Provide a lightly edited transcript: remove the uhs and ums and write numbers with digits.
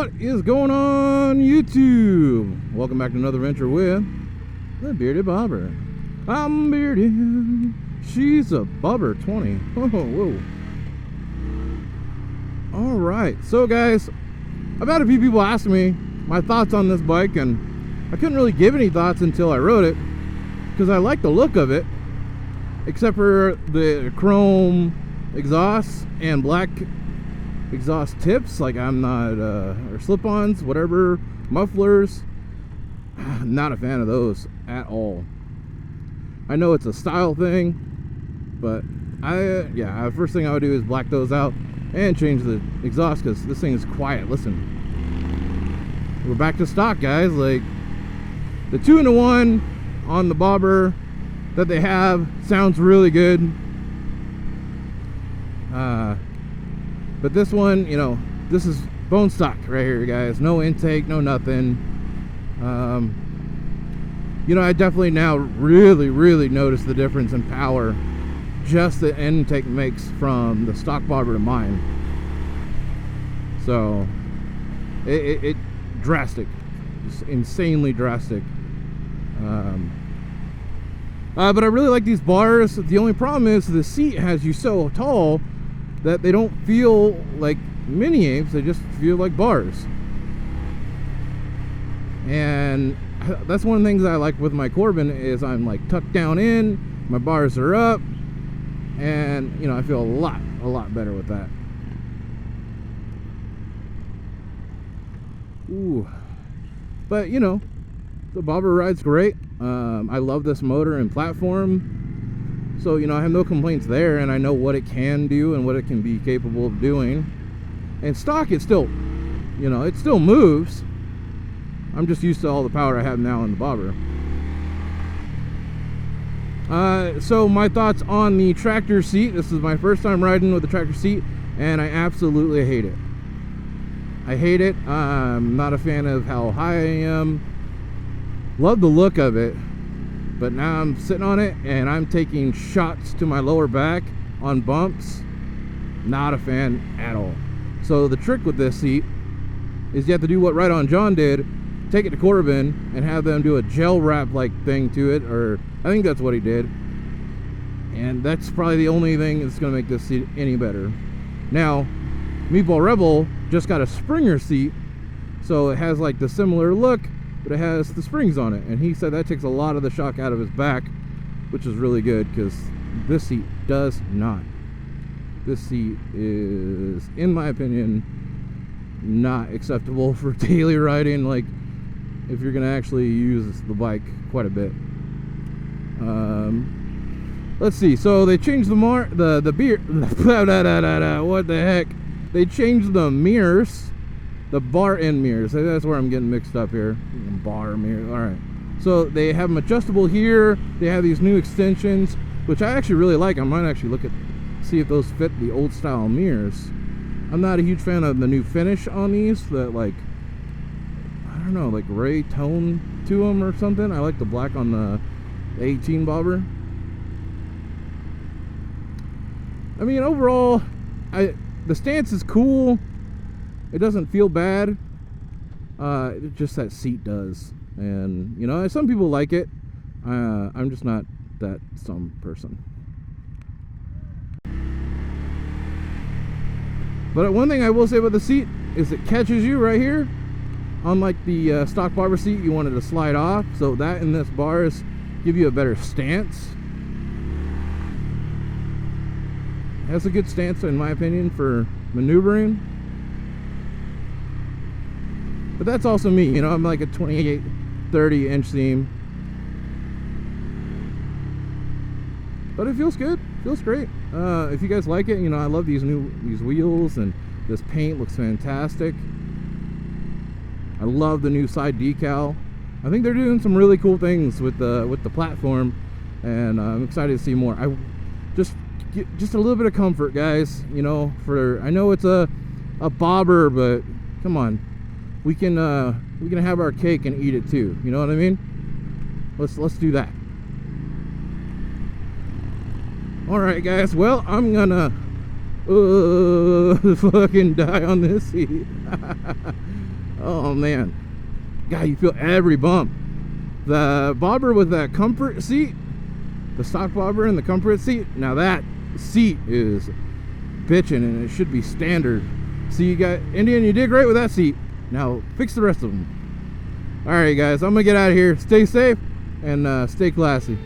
What is going on, YouTube? Welcome back to another venture with the Bearded Bobber. I'm bearded. She's a bobber 20. Oh, whoa. Alright, so guys, I've had a few people ask me my thoughts on this bike, and I couldn't really give any thoughts until I rode it, because I like the look of it, except for the chrome exhaust and black exhaust tips. Like, I'm not or slip-ons, whatever, mufflers, not a fan of those at all. I know it's a style thing, but yeah, first thing I would do is black those out and change the exhaust, because this thing is quiet. Listen, we're back to stock, guys. Like, the 2-in-1 on the bobber that they have sounds really good, but this one, you know, this is bone stock right here, guys. No intake, no nothing. You know, I definitely now really notice the difference in power just the intake makes from the stock bobber to mine. So it drastic, just insanely drastic. But I really like these bars. The only problem is the seat has you so tall that they don't feel like mini apes, they just feel like bars. And that's one of the things I like with my Corbin, is I'm like tucked down in, my bars are up, and you know, I feel a lot better with that. Ooh. But you know, the bobber ride's great. I love this motor and platform, so you know, I have no complaints there, and I know what it can do and what it can be capable of doing. And stock, it still, you know, it still moves. I'm just used to all the power I have now in the bobber. So my thoughts on the tractor seat. This is my first time riding with the tractor seat, and I absolutely hate it. I hate it. I'm not a fan of how high I am. Love the look of it, but now I'm sitting on it and I'm taking shots to my lower back on bumps. Not a fan at all. So the trick with this seat is you have to do what Right On John did, take it to Corbin and have them do a gel wrap like thing to it, or I think that's what he did, and that's probably the only thing that's going to make this seat any better. Now, Meatball Rebel just got a Springer seat, so it has like the similar look, but it has the springs on it, and he said that takes a lot of the shock out of his back, which is really good, because this seat does not. This seat is, in my opinion, not acceptable for daily riding, like if you're going to actually use the bike quite a bit. Let's see, so they changed the beard, what the heck, they changed the mirrors, the bar end mirrors. That's where I'm getting mixed up here. Bar mirror. All right. So they have them adjustable here. They have these new extensions, which I actually really like. I might actually see if those fit the old style mirrors. I'm not a huge fan of the new finish on these. That, like, I don't know, like gray tone to them or something. I like the black on the 18 bobber. I mean, overall, the stance is cool. It doesn't feel bad. Just that seat does. And, you know, some people like it. I'm just not that some person. But one thing I will say about the seat is it catches you right here. Unlike the stock bobber seat, you wanted to slide off. So that and this bars give you a better stance. It has a good stance, in my opinion, for maneuvering. But that's also me, you know, I'm like a 28, 30 inch seam. But it feels good, feels great. If you guys like it, you know, I love these wheels, and this paint looks fantastic. I love the new side decal. I think they're doing some really cool things with the platform, and I'm excited to see more. I just a little bit of comfort, guys, you know, I know it's a bobber, but come on. We can have our cake and eat it too. You know what I mean? Let's do that. All right, guys. Well, I'm gonna fucking die on this seat. Oh man, God, you feel every bump. The bobber with that comfort seat, the stock bobber and the comfort seat, now that seat is bitching, and it should be standard. So you got Indian, you did great with that seat. Now fix the rest of them. All right, guys, I'm gonna get out of here. Stay safe and stay classy.